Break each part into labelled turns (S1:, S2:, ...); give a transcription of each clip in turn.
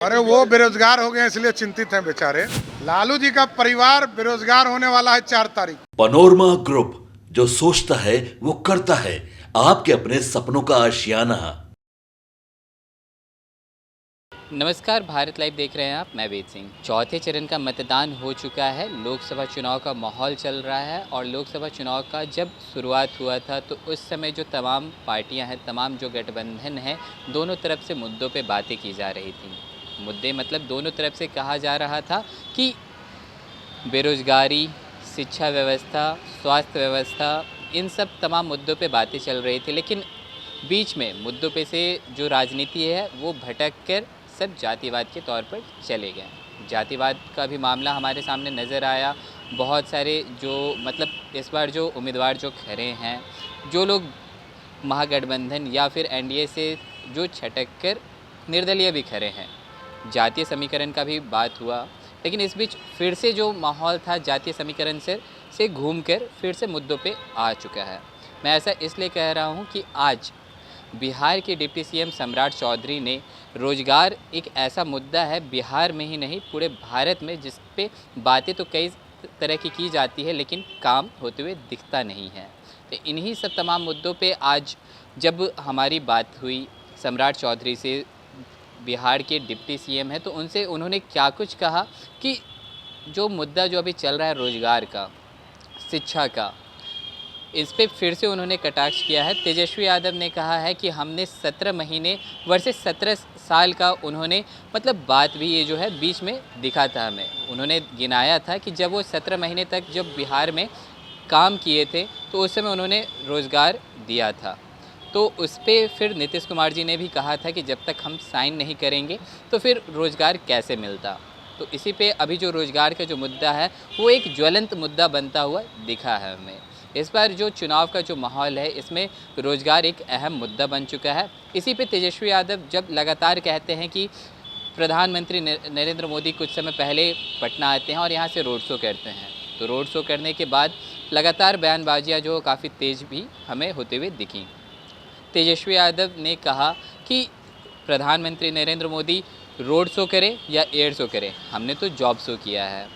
S1: अरे वो बेरोजगार हो गए इसलिए चिंतित हैं बेचारे। लालू जी का परिवार बेरोजगार होने वाला है 4 तारीख।
S2: पनोरमा ग्रुप, जो सोचता है वो करता है। आपके अपने सपनों का आशियाना।
S3: नमस्कार, भारत लाइव देख रहे हैं आप। मैं वेद सिंह। चौथे चरण का मतदान हो चुका है। लोकसभा चुनाव का माहौल चल रहा है और लोकसभा चुनाव का जब शुरुआत हुआ था तो उस समय जो तमाम पार्टियां हैं, तमाम जो गठबंधन है, दोनों तरफ से मुद्दों पे बातें की जा रही थी। मुद्दे मतलब दोनों तरफ से कहा जा रहा था कि बेरोजगारी, शिक्षा व्यवस्था, स्वास्थ्य व्यवस्था, इन सब तमाम मुद्दों पे बातें चल रही थी। लेकिन बीच में मुद्दों पे से जो राजनीति है वो भटक कर सब जातिवाद के तौर पर चले गए। जातिवाद का भी मामला हमारे सामने नज़र आया। बहुत सारे जो मतलब इस बार जो उम्मीदवार जो खड़े हैं, जो लोग महागठबंधन या फिर एनडीए से जो छटक कर निर्दलीय भी खड़े हैं, जातीय समीकरण का भी बात हुआ। लेकिन इस बीच फिर से जो माहौल था जातीय समीकरण से घूमकर फिर से मुद्दों पे आ चुका है। मैं ऐसा इसलिए कह रहा हूँ कि आज बिहार के डिप्टी सीएम सम्राट चौधरी ने रोज़गार एक ऐसा मुद्दा है, बिहार में ही नहीं पूरे भारत में, जिस पे बातें तो कई तरह की जाती है लेकिन काम होते हुए दिखता नहीं है। तो इन्हीं सब तमाम मुद्दों पे आज जब हमारी बात हुई सम्राट चौधरी से, बिहार के डिप्टी सीएम हैं, तो उनसे उन्होंने क्या कुछ कहा कि जो मुद्दा जो अभी चल रहा है रोज़गार का, शिक्षा का, इस पे फिर से उन्होंने कटाक्ष किया है। तेजस्वी यादव ने कहा है कि हमने 17 महीने वर्सेस 17 साल का उन्होंने मतलब बात भी ये जो है बीच में दिखा था हमें। उन्होंने गिनाया था कि जब वो 17 महीने तक जब बिहार में काम किए थे तो उस समय उन्होंने रोज़गार दिया था। तो उस पर फिर नीतीश कुमार जी ने भी कहा था कि जब तक हम साइन नहीं करेंगे तो फिर रोज़गार कैसे मिलता। तो इसी पे अभी जो रोज़गार का जो मुद्दा है वो एक ज्वलंत मुद्दा बनता हुआ दिखा है हमें। इस बार जो चुनाव का जो माहौल है इसमें रोज़गार एक अहम मुद्दा बन चुका है। इसी पे तेजस्वी यादव जब लगातार कहते हैं कि प्रधानमंत्री नरेंद्र मोदी कुछ समय पहले पटना आते हैं और यहाँ से रोड शो करते हैं, तो रोड शो करने के बाद लगातार बयानबाजियाँ जो काफ़ी तेज़ भी हमें होते हुए दिखी। तेजस्वी यादव ने कहा कि प्रधानमंत्री नरेंद्र मोदी रोड शो करें या एयर शो करें, हमने तो जॉब शो किया है।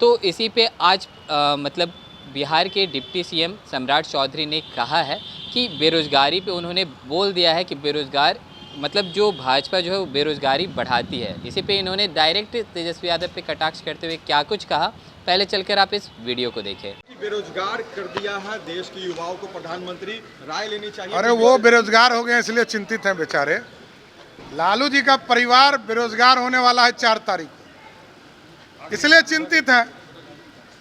S3: तो इसी पे आज मतलब बिहार के डिप्टी सीएम सम्राट चौधरी ने कहा है कि बेरोज़गारी पे उन्होंने बोल दिया है कि बेरोज़गार मतलब जो भाजपा जो है वो बेरोज़गारी बढ़ाती है। इसी पे इन्होंने डायरेक्ट तेजस्वी यादव पे कटाक्ष करते हुए क्या कुछ कहा, पहले चलकर आप इस वीडियो को देखें।
S4: बेरोजगार कर दिया है देश के युवाओं को, प्रधानमंत्री राय लेनी चाहिए।
S1: अरे वो बेरोजगार हो गए इसलिए चिंतित हैं बेचारे। लालू जी का परिवार बेरोजगार होने वाला है 4 तारीख को, इसलिए चिंतित हैं।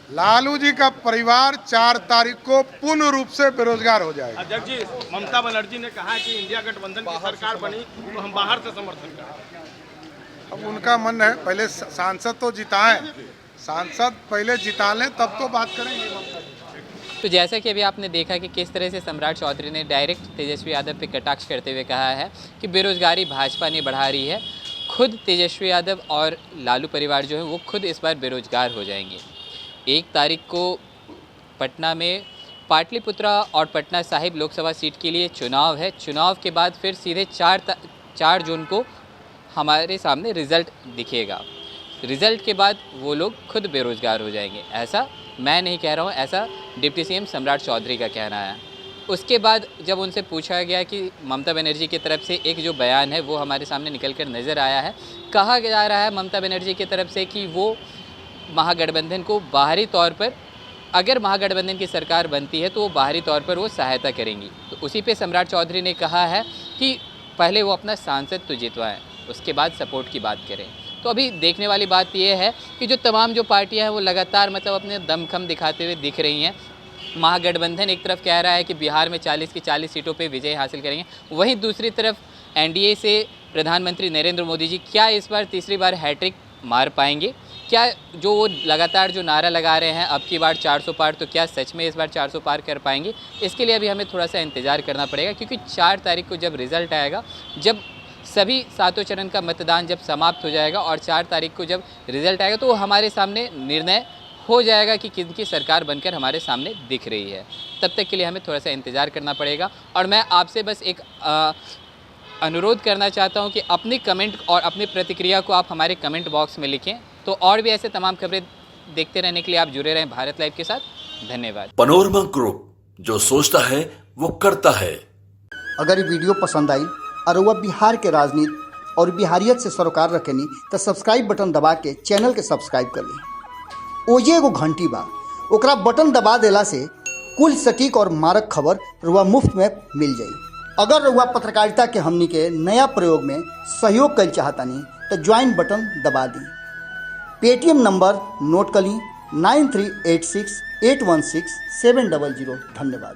S1: लालू जी का परिवार 4 तारीख को पूर्ण रूप से बेरोजगार हो जाएगा।
S4: अध्यक्ष जी, ममता बनर्जी ने कहा है कि इंडिया गठबंधन की सरकार बनी तो हम बाहर से समर्थन करें।
S1: अब उनका मन है, पहले सांसद तो जिताएं, सांसद पहले जिता लें तब तो बात करेंगे।
S3: तो जैसा कि अभी आपने देखा कि किस तरह से सम्राट चौधरी ने डायरेक्ट तेजस्वी यादव पे कटाक्ष करते हुए कहा है कि बेरोज़गारी भाजपा नहीं बढ़ा रही है, खुद तेजस्वी यादव और लालू परिवार जो है वो खुद इस बार बेरोज़गार हो जाएंगे। 1 तारीख को पटना में पाटलिपुत्रा और पटना साहिब लोकसभा सीट के लिए चुनाव है। चुनाव के बाद फिर सीधे 4 जून को हमारे सामने रिज़ल्ट दिखेगा। रिज़ल्ट के बाद वो लोग खुद बेरोज़गार हो जाएंगे। ऐसा मैं नहीं कह रहा हूँ, ऐसा डिप्टी सीएम सम्राट चौधरी का कहना है। उसके बाद जब उनसे पूछा गया कि ममता बनर्जी की तरफ से एक जो बयान है वो हमारे सामने निकल कर नज़र आया है। कहा जा रहा है ममता बनर्जी की तरफ से कि वो महागठबंधन को बाहरी तौर पर, अगर महागठबंधन की सरकार बनती है तो वो बाहरी तौर पर वो सहायता करेंगी। तो उसी पे सम्राट चौधरी ने कहा है कि पहले वो अपना सांसद तो जितवाएं, उसके बाद सपोर्ट की बात करें। तो अभी देखने वाली बात ये है कि जो तमाम जो पार्टियां हैं वो लगातार मतलब अपने दमखम दिखाते हुए दिख रही हैं। महागठबंधन एक तरफ कह रहा है कि बिहार में 40 की 40 सीटों पे विजय हासिल करेंगे, वहीं दूसरी तरफ एनडीए से प्रधानमंत्री नरेंद्र मोदी जी क्या इस बार तीसरी बार हैट्रिक मार पाएंगे? क्या जो वो लगातार जो नारा लगा रहे हैं अब की बार 400 पार, तो क्या सच में इस बार 400 पार कर पाएंगे? इसके लिए अभी हमें थोड़ा सा इंतज़ार करना पड़ेगा, क्योंकि 4 तारीख को जब रिज़ल्ट आएगा, जब सभी 7 चरण का मतदान जब समाप्त हो जाएगा और 4 तारीख को जब रिज़ल्ट आएगा तो हमारे सामने निर्णय हो जाएगा कि किनकी सरकार बनकर हमारे सामने दिख रही है। तब तक के लिए हमें थोड़ा सा इंतज़ार करना पड़ेगा। और मैं आपसे बस एक अनुरोध करना चाहता हूं कि अपनी कमेंट और अपनी प्रतिक्रिया को आप हमारे कमेंट बॉक्स में लिखें। तो और भी ऐसे तमाम खबरें देखते रहने के लिए आप जुड़े रहें भारत लाइव के साथ। धन्यवाद।
S2: पनोरमा ग्रुप, जो सोचता है वो करता है।
S5: अगर ये वीडियो पसंद आई और वह बिहार के राजनीति और बिहारियत से सरोकार रखेनी तो सब्सक्राइब बटन दबा के चैनल के सब्सक्राइब कर ली। ओजे एगो घंटी बा, ओकरा बटन दबा देला से कुल सटीक और मारक खबर रुआ मुफ्त में मिल जाई। अगर रुआ पत्रकारिता के हमनी के नया प्रयोग में सहयोग कर चाहतानी तो ज्वाइन बटन दबा दी। पेटीएम नंबर नोट कर ली 9386816700। धन्यवाद।